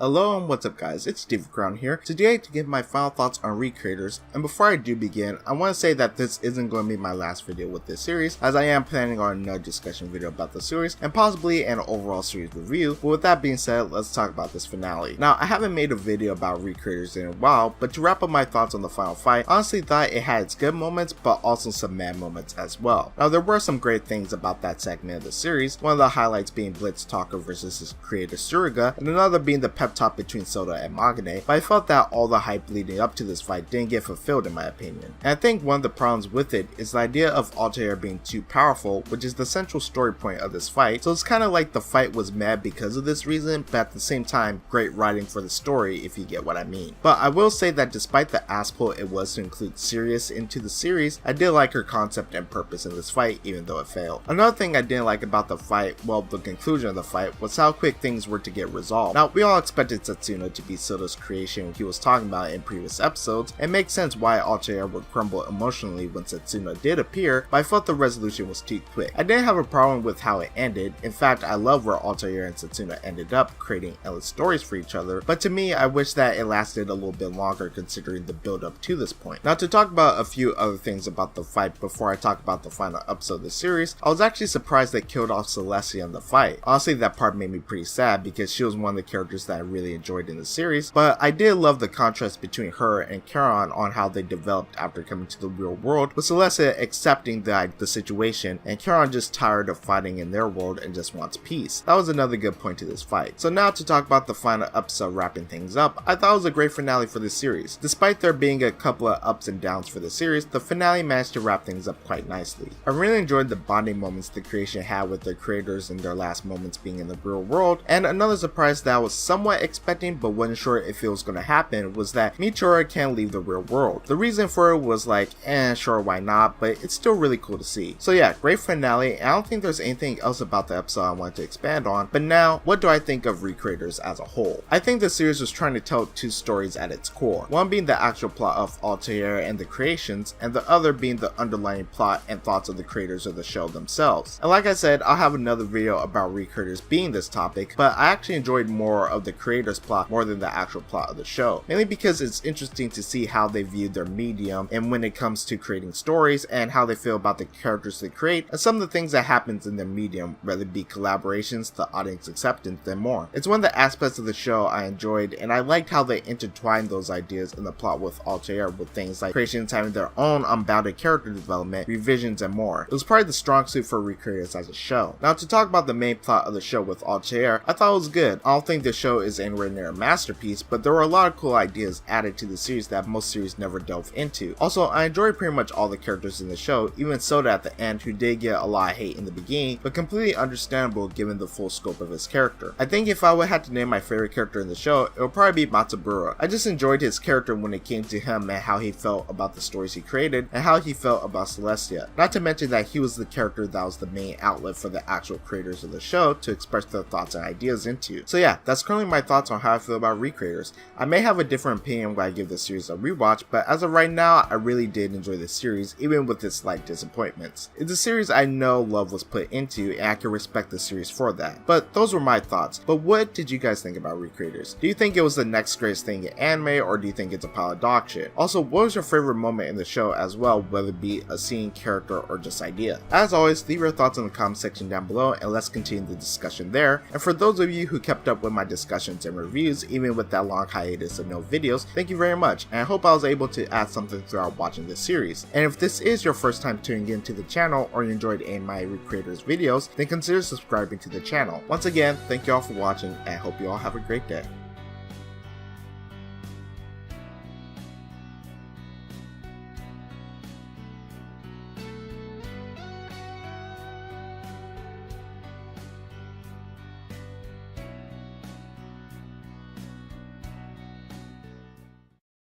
Hello and what's up guys, it's Steve Crown here, today to give my final thoughts on Recreators. And before I do begin, I want to say that this isn't going to be my last video with this series, as I am planning on another discussion video about the series, and possibly an overall series review. But with that being said, let's talk about this finale. Now, I haven't made a video about Recreators in a while, but to wrap up my thoughts on the final fight, I honestly thought it had its good moments, but also some bad moments as well. Now, there were some great things about that segment of the series, one of the highlights being Blitz Talker versus his creator Suruga, and another being the pep talk between Soda and Magane, but I felt that all the hype leading up to this fight didn't get fulfilled in my opinion. And I think one of the problems with it is the idea of Altair being too powerful, which is the central story point of this fight, so it's kind of like the fight was mad because of this reason, but at the same time, great writing for the story if you get what I mean. But I will say that despite the ass pull it was to include Sirius into the series, I did like her concept and purpose in this fight, even though it failed. Another thing I didn't like about the fight, well, the conclusion of the fight, was how quick things were to get resolved. Now, we all expected Setsuna to be Soda's creation he was talking about in previous episodes, and it makes sense why Altair would crumble emotionally when Setsuna did appear, but I felt the resolution was too quick. I didn't have a problem with how it ended. In fact, I love where Altair and Setsuna ended up, creating endless stories for each other, but to me, I wish that it lasted a little bit longer considering the build up to this point. Now, to talk about a few other things about the fight before I talk about the final episode of the series, I was actually surprised they killed off Celestia in the fight. Honestly, that part made me pretty sad because she was one of the characters that I really enjoyed in the series, but I did love the contrast between her and Charon on how they developed after coming to the real world, with Celestia accepting the situation and Charon just tired of fighting in their world and just wants peace. That was another good point to this fight. So now to talk about the final episode wrapping things up, I thought it was a great finale for this series. Despite there being a couple of ups and downs for the series, the finale managed to wrap things up quite nicely. I really enjoyed the bonding moments the creation had with their creators in their last moments being in the real world, and another surprise that I was somewhat expecting but wasn't sure if it was going to happen was that Michiru can't leave the real world. The reason for it was like, sure, why not, but it's still really cool to see. So yeah, great finale, and I don't think there's anything else about the episode I want to expand on, but now, what do I think of Recreators as a whole? I think the series was trying to tell two stories at its core, one being the actual plot of Altair and the creations, and the other being the underlying plot and thoughts of the creators of the show themselves. And like I said, I'll have another video about Recreators being this topic, but I actually enjoyed more of the creators plot more than the actual plot of the show, mainly because it's interesting to see how they view their medium and when it comes to creating stories and how they feel about the characters they create and some of the things that happens in their medium, whether it be collaborations, the audience acceptance, and more. It's one of the aspects of the show I enjoyed, and I liked how they intertwined those ideas in the plot with Altair, with things like creations having their own unbounded character development, revisions, and more. It was probably the strong suit for Recreators as a show. Now, to talk about the main plot of the show with Altair, I thought it was good. I don't think the show is anywhere near a masterpiece, but there were a lot of cool ideas added to the series that most series never delve into. Also, I enjoyed pretty much all the characters in the show, even Soda at the end, who did get a lot of hate in the beginning, but completely understandable given the full scope of his character. I think if I would have to name my favorite character in the show, it would probably be Matsubura. I just enjoyed his character when it came to him and how he felt about the stories he created and how he felt about Celestia. Not to mention that he was the character that was the main outlet for the actual creators of the show to express their thoughts and ideas into. So yeah, that's currently my thoughts on how I feel about Recreators. I may have a different opinion when I give this series a rewatch, but as of right now, I really did enjoy this series, even with its slight disappointments. It's a series I know love was put into, and I can respect the series for that. But those were my thoughts. But what did you guys think about Recreators? Do you think it was the next greatest thing in anime, or do you think it's a pile of dog shit? Also, what was your favorite moment in the show as well, whether it be a scene, character, or just idea? As always, leave your thoughts in the comment section down below, and let's continue the discussion there. And for those of you who kept up with my discussions and reviews, even with that long hiatus of no videos, thank you very much, and I hope I was able to add something throughout watching this series. And if this is your first time tuning into the channel, or you enjoyed any of my Recreators videos, then consider subscribing to the channel. Once again, thank you all for watching, and I hope you all have a great day.